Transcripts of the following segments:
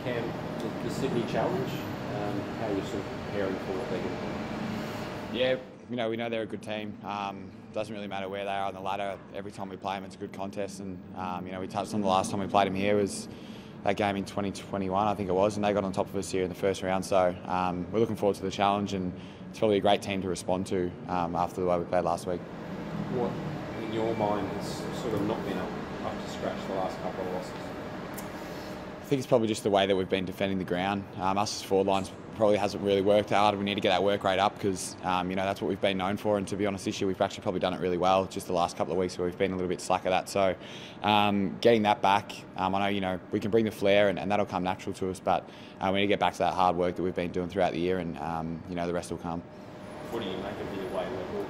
Cam, the Sydney Challenge, how are you sort of preparing for what they're going to do? Yeah, we know they're a good team. Doesn't really matter where they are on the ladder. Every time we play them, it's a good contest. And we touched on the last time we played them here was that game in 2021, I think it was, and they got on top of us here in the first round. So we're looking forward to the challenge, and it's probably a great team to respond to after the way we played last week. What, in your mind, has sort of not been up to scratch the last couple of losses? I think it's probably just the way that we've been defending the ground. Us as forward lines probably hasn't really worked hard. We need to get that work rate up because that's what we've been known for. And to be honest, this year we've actually probably done it really well. Just the last couple of weeks where we've been a little bit slack at that. So getting that back, I know we can bring the flair and that'll come natural to us. But we need to get back to that hard work that we've been doing throughout the year, and the rest will come. What do you make of the away record?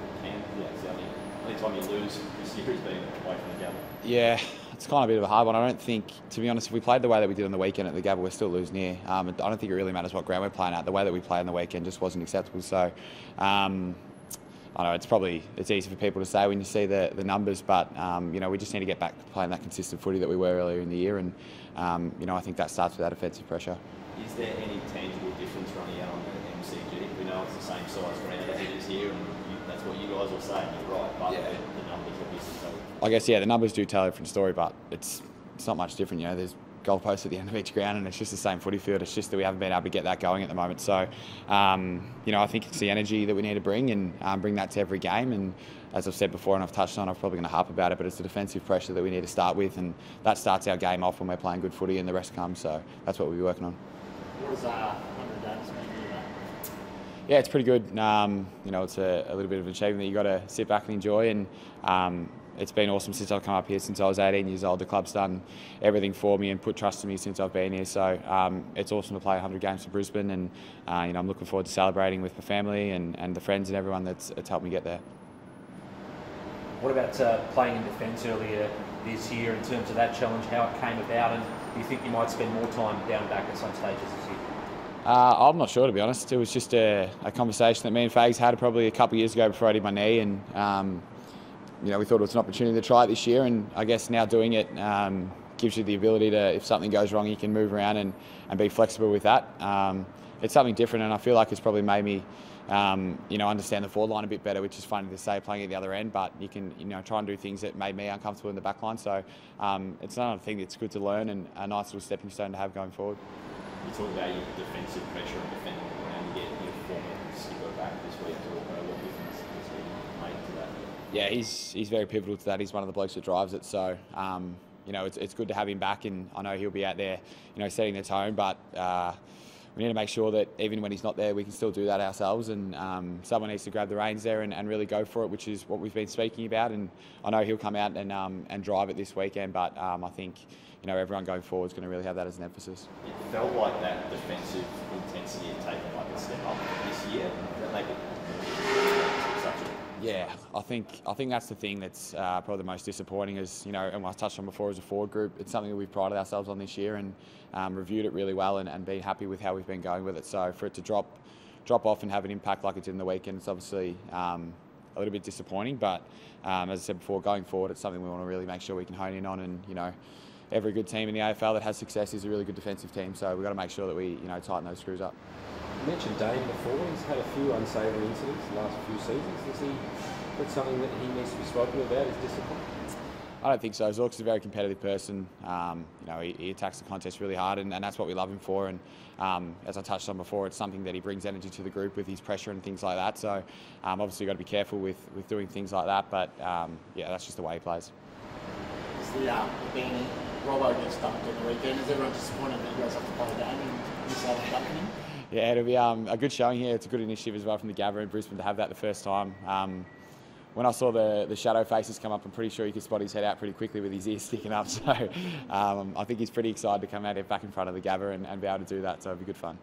The only time you lose this year has been away from the Gabba. Yeah, it's kind of a bit of a hard one. I don't think, to be honest, if we played the way that we did on the weekend at the Gabba, we're still losing here. I don't think it really matters what ground we're playing at. The way that we played on the weekend just wasn't acceptable. So, I know it's easy for people to say when you see the numbers, but we just need to get back to playing that consistent footy that we were earlier in the year, and I think that starts with that offensive pressure. Is there any tangible difference running out on the MCG? We know it's the same size ground as it is here, and that's what you guys will say, and you're right, but yeah, the numbers obviously tell. I guess, yeah, the numbers do tell a different story, but it's not much different. There's goalposts at the end of each ground, and it's just the same footy field. It's just that we haven't been able to get that going at the moment. So, I think it's the energy that we need to bring, and bring that to every game. And as I've said before, and I've touched on, I'm probably going to harp about it, but it's the defensive pressure that we need to start with, and that starts our game off when we're playing good footy, and the rest comes. So that's what we'll be working on. What does 100 days mean to you? Yeah, it's pretty good. It's a little bit of an achievement that you got to sit back and enjoy, and it's been awesome since I've come up here. Since I was 18 years old, the club's done everything for me and put trust in me since I've been here. So it's awesome to play 100 games for Brisbane, and I'm looking forward to celebrating with my family and the friends and everyone that's helped me get there. What about playing in defence earlier this year in terms of that challenge, how it came about, and do you think you might spend more time down back at some stages this year? I'm not sure, to be honest. It was just a conversation that me and Fags had probably a couple of years ago before I did my knee, and we thought it was an opportunity to try it this year, and I guess now doing it gives you the ability to, if something goes wrong, you can move around and be flexible with that. It's something different, and I feel like it's probably made me understand the forward line a bit better, which is funny to say playing at the other end, but you can try and do things that made me uncomfortable in the back line. So it's another thing that's good to learn, and a nice little stepping stone to have going forward. You talk about your defensive pressure and defending the ground. You get your former skipper back this week. What difference does he make to that? Yeah, he's very pivotal to that. He's one of the blokes that drives it. So it's good to have him back, and I know he'll be out there, setting the tone. But we need to make sure that even when he's not there, we can still do that ourselves. And someone needs to grab the reins there and really go for it, which is what we've been speaking about. And I know he'll come out and drive it this weekend. But I think everyone going forward is going to really have that as an emphasis. It felt like that defensive intensity had taken like a step up this year. Does that make it such a... Yeah, I think that's the thing that's probably the most disappointing is, and I touched on before as a forward group, it's something that we've prided ourselves on this year and reviewed it really well and been happy with how we've been going with it. So for it to drop off and have an impact like it did in the weekend, it's obviously a little bit disappointing. But as I said before, going forward, it's something we want to really make sure we can hone in on. And, every good team in the AFL that has success is a really good defensive team. So we've got to make sure that we, tighten those screws up. You mentioned Dane before. He's had a few unsavoury incidents the last few seasons. That's something that he needs to be spoken about, is discipline? I don't think so. Zork's a very competitive person. He attacks the contest really hard, and that's what we love him for. And as I touched on before, it's something that he brings energy to the group with his pressure and things like that. So obviously you've got to be careful with doing things like that. But that's just the way he plays. Is the beanie Robbo gets dumped on the weekend? Is everyone disappointed that you guys have to play the game and miss out on dunking him? Yeah, it'll be a good showing here. It's a good initiative as well from the Gabba in Brisbane to have that the first time. When I saw the shadow faces come up, I'm pretty sure you could spot his head out pretty quickly with his ears sticking up. So I think he's pretty excited to come out here back in front of the Gabba and be able to do that. So it'll be good fun.